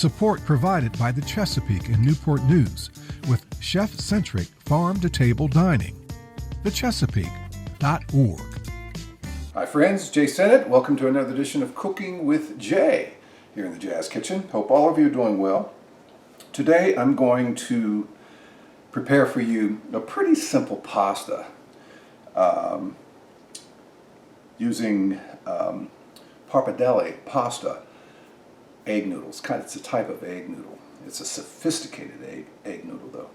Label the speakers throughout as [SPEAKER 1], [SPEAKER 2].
[SPEAKER 1] Support provided by the Chesapeake and Newport News with chef-centric farm-to-table dining. thechesapeake.org.
[SPEAKER 2] Hi friends, Jay Sennett. Welcome to another edition of Cooking with Jay here in the Jazz Kitchen. Hope all of you are doing well. Today I'm going to prepare for you a pretty simple pasta using pappardelle pasta egg noodles. It's a type of egg noodle. It's a sophisticated egg noodle though.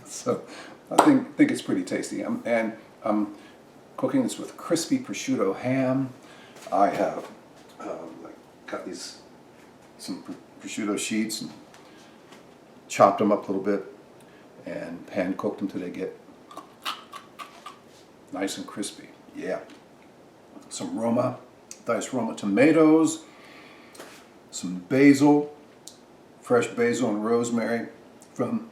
[SPEAKER 2] So I think it's pretty tasty. I'm cooking this with crispy prosciutto ham. I have cut some prosciutto sheets and chopped them up a little bit and pan cooked them till they get nice and crispy. Yeah. Some diced Roma tomatoes, some basil, fresh basil and rosemary from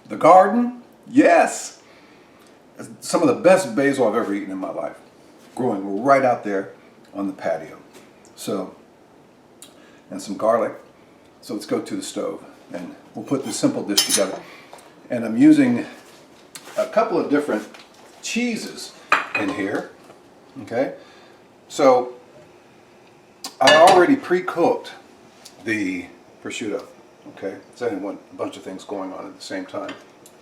[SPEAKER 2] the garden. Yes! Some of the best basil I've ever eaten in my life, growing right out there on the patio. So, and some garlic. So let's go to the stove and we'll put this simple dish together. And I'm using a couple of different cheeses in here. Okay, so I already pre-cooked the prosciutto. Okay, so I didn't want a bunch of things going on at the same time.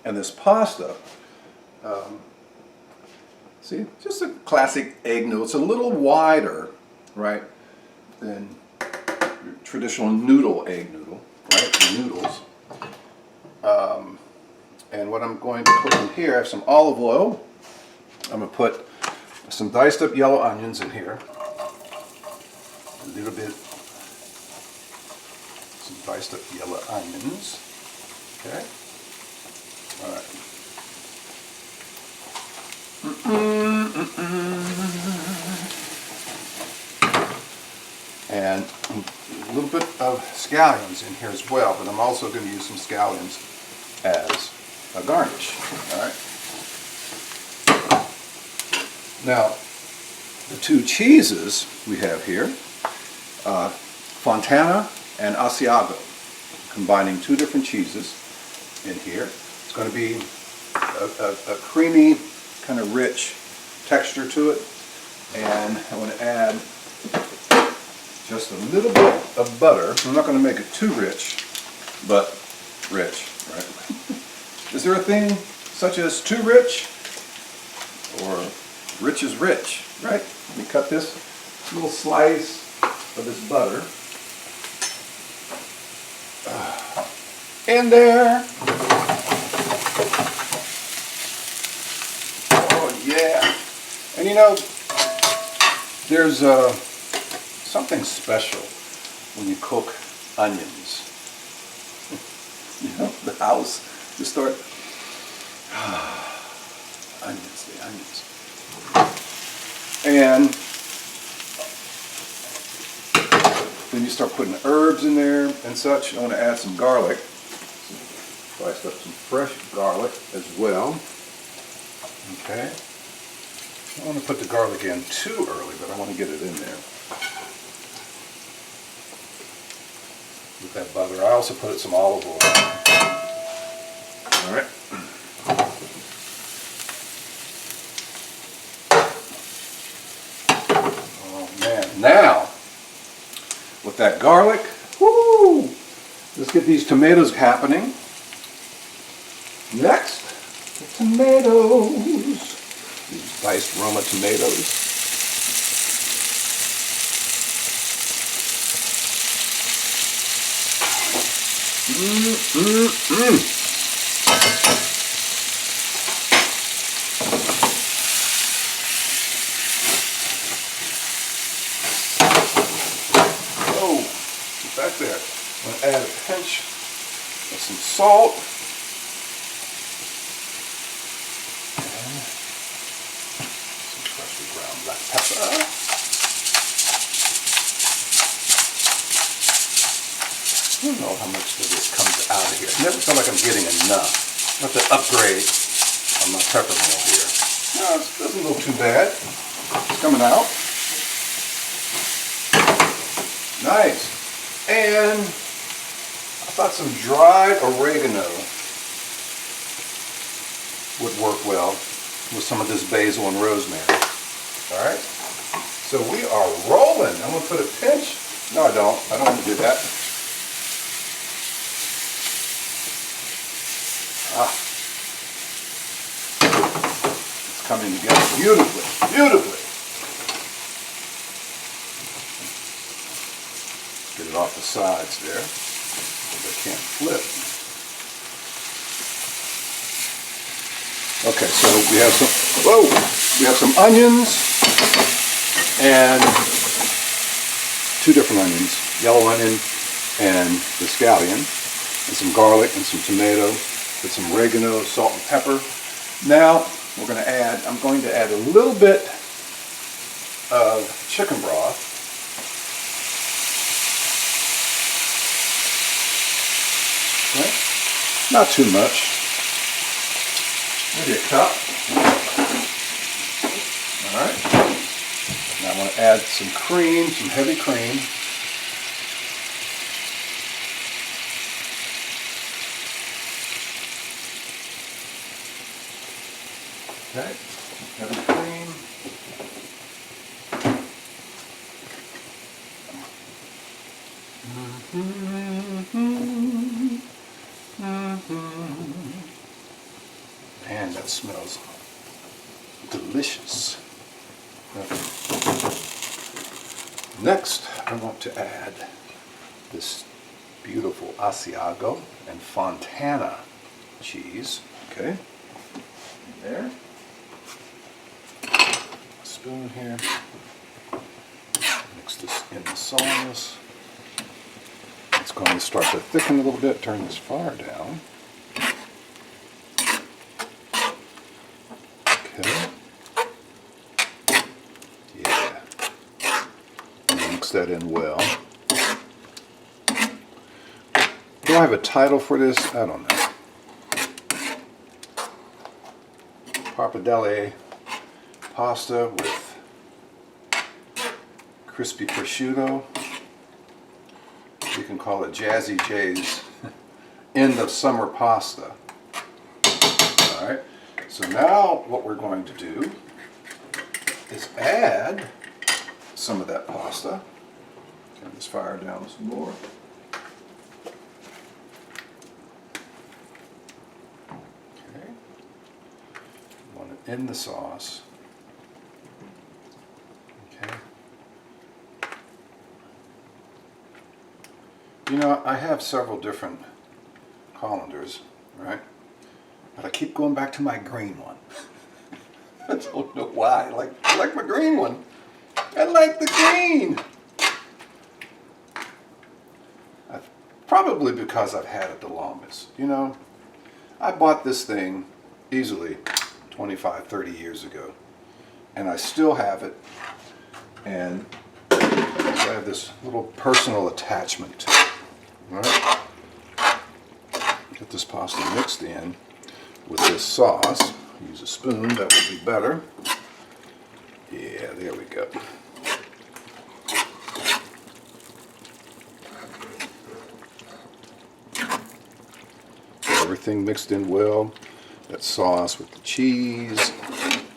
[SPEAKER 2] And this pasta, see, just a classic egg noodle. It's a little wider, right, than your traditional noodle egg noodle, right? The noodles. And what I'm going to put in here, I have some olive oil. I'm going to put some diced up yellow onions in here. A little bit. Some diced up yellow onions. Okay. All right. And a little bit of scallions in here as well, but I'm also going to use some scallions as a garnish. All right. Now, the two cheeses we have here, Fontana and Asiago, combining two different cheeses in here. It's going to be a creamy, kind of rich texture to it, and I want to add just a little bit of butter. I'm not going to make it too rich, but rich, right? Is there a thing such as too rich, or rich is rich, right? Let me cut this little slice of this butter in there. Oh yeah. And you know, there's something special when you cook onions. You know, the house, you start, the onions. And then you start putting herbs in there and such. I want to add some garlic. Sliced up some fresh garlic as well. Okay. I don't want to put the garlic in too early, but I want to get it in there. With that butter. I also put some olive oil on. All right. Now, with that garlic, woo, let's get these tomatoes happening. Next, the tomatoes. These diced Roma tomatoes. Back there. I'm going to add a pinch of some salt. And some freshly ground black pepper. I don't know how much of this comes out of here. I never feel like I'm getting enough. I have to upgrade on my pepper mill here. No, it doesn't look too bad. It's coming out. Nice. And I thought some dried oregano would work well with some of this basil and rosemary. All right, so we are rolling. I'm gonna put a pinch. No, I don't want to do that. It's coming together beautifully, beautifully. Get it off the sides there, so they can't flip. Okay, so we have some onions and two different onions, yellow onion and the scallion, and some garlic and some tomato with some oregano, salt and pepper. Now I'm going to add a little bit of chicken broth. Okay. Not too much. Maybe a cup. All right. Now I'm going to add some cream, some heavy cream. Okay, heavy cream. Man, that smells delicious. Okay. Next, I want to add this beautiful Asiago and Fontana cheese. Okay, there. Spoon here. Mix this in the sauce. It's going to start to thicken a little bit. Turn this fire down. Okay. Yeah. Mix that in well. Do I have a title for this? I don't know. Pappardelle pasta with crispy prosciutto. You can call it Jazzy J's end of summer pasta. All right. So now what we're going to do is add some of that pasta. Turn this fire down some more. Okay. Want it in the sauce. Okay. You know, I have several different colanders, right? But I keep going back to my green one. I don't know why. I like my green one. I like the green. Probably because I've had it the longest. You know, I bought this thing easily 25, 30 years ago. And I still have it. And so I have this little personal attachment to it. All right. Get this pasta mixed in with this sauce. Use a spoon, that would be better. Yeah, there we go. Get everything mixed in well. That sauce with the cheese,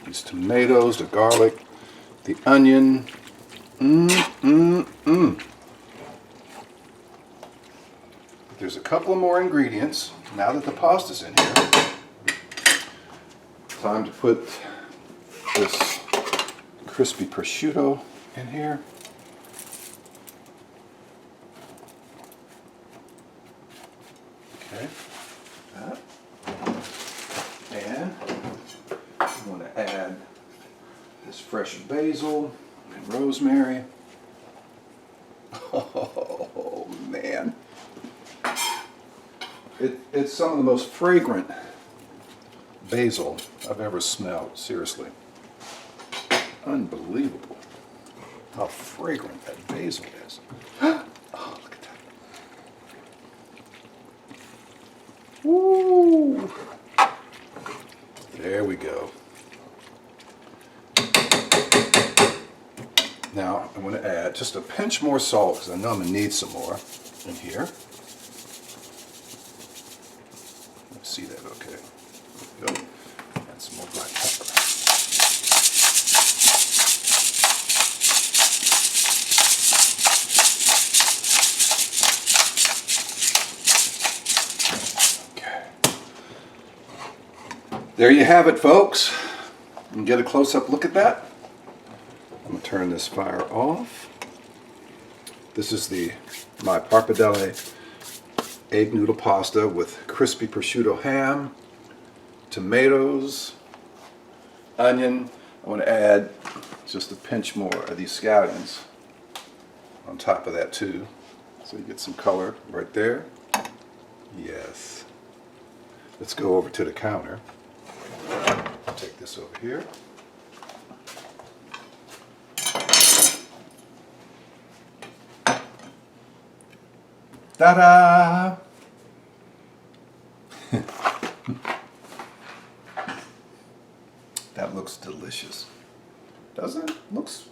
[SPEAKER 2] these tomatoes, the garlic, the onion. There's a couple more ingredients. Now that the pasta's in here, time to put this crispy prosciutto in here. Okay, that. And I'm going to add this fresh basil and rosemary. Oh man. It's some of the most fragrant basil I've ever smelled, seriously. Unbelievable how fragrant that basil is. Oh, look at that. Woo! There we go. Now I'm going to add just a pinch more salt because I know I'm going to need some more in here. Let's see that okay. There we go. Add some more black pepper. There you have it, folks. You can get a close-up look at that. I'm going to turn this fire off. This is my pappardelle egg noodle pasta with crispy prosciutto ham, tomatoes, onion. I want to add just a pinch more of these scallions on top of that too. So you get some color right there. Yes. Let's go over to the counter. Take this over here. Ta-da! That looks delicious. Doesn't it? Looks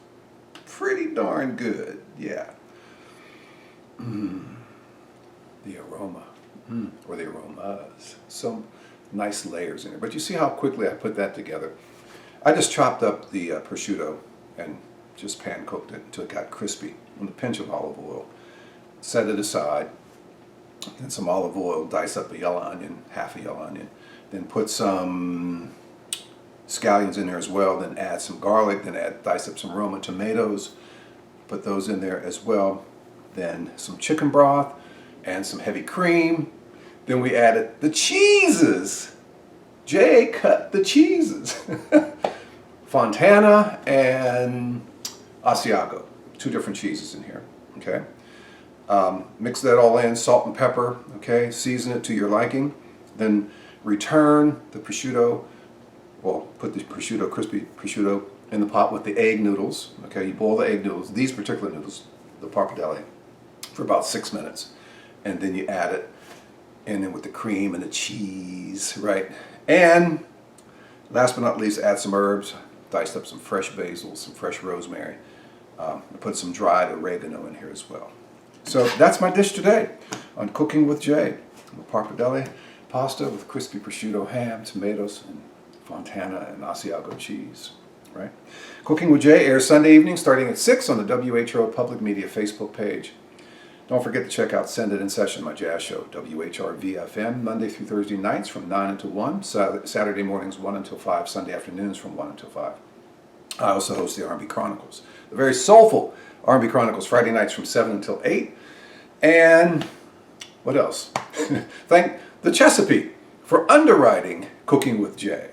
[SPEAKER 2] pretty darn good. Yeah. The aroma. Or the aromas. Some nice layers in there. But you see how quickly I put that together. I just chopped up the prosciutto and just pan cooked it until it got crispy with a pinch of olive oil. Set it aside. Then some olive oil, dice up a yellow onion, half a yellow onion. Then put some scallions in there as well. Then add some garlic. Then dice up some Roma tomatoes. Put those in there as well. Then some chicken broth and some heavy cream. Then we added the cheeses. Jay cut the cheeses. Fontana and Asiago. 2 different cheeses in here. Okay. Mix that all in, salt and pepper. Okay. Season it to your liking. Then return the prosciutto. Well, put the prosciutto, crispy prosciutto, in the pot with the egg noodles. Okay. You boil the egg noodles. These particular noodles, the pappardelle, for about 6 minutes, and then you add it. And then with the cream and the cheese, right? And last but not least, add some herbs. Diced up some fresh basil, some fresh rosemary. Put some dried oregano in here as well. So that's my dish today on Cooking with Jay. Pappardelle pasta with crispy prosciutto ham, tomatoes, and Fontana and Asiago cheese, right? Cooking with Jay airs Sunday evening starting at 6 on the WHO Public Media Facebook page. Don't forget to check out Send It in Session, my jazz show, WHRV-FM, Monday through Thursday nights from 9 until 1, Saturday mornings 1 until 5, Sunday afternoons from 1 until 5. I also host the R&B Chronicles, the very soulful R&B Chronicles, Friday nights from 7 until 8. And what else? Thank the Chesapeake for underwriting Cooking with Jay.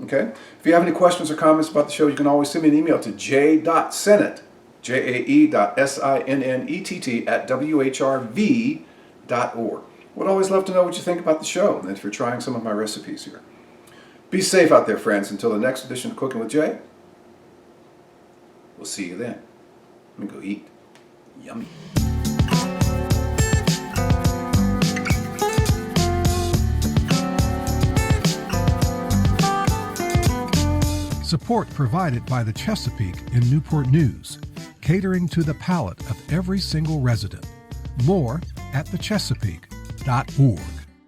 [SPEAKER 2] Okay? If you have any questions or comments about the show, you can always send me an email to j.sennett, jae.sinnett@whrv.org. Would always love to know what you think about the show and if you're trying some of my recipes here. Be safe out there, friends. Until the next edition of Cooking with Jay, we'll see you then. Let me go eat. Yummy.
[SPEAKER 1] Support provided by the Chesapeake in Newport News, catering to the palate of every single resident. More at thechesapeake.org.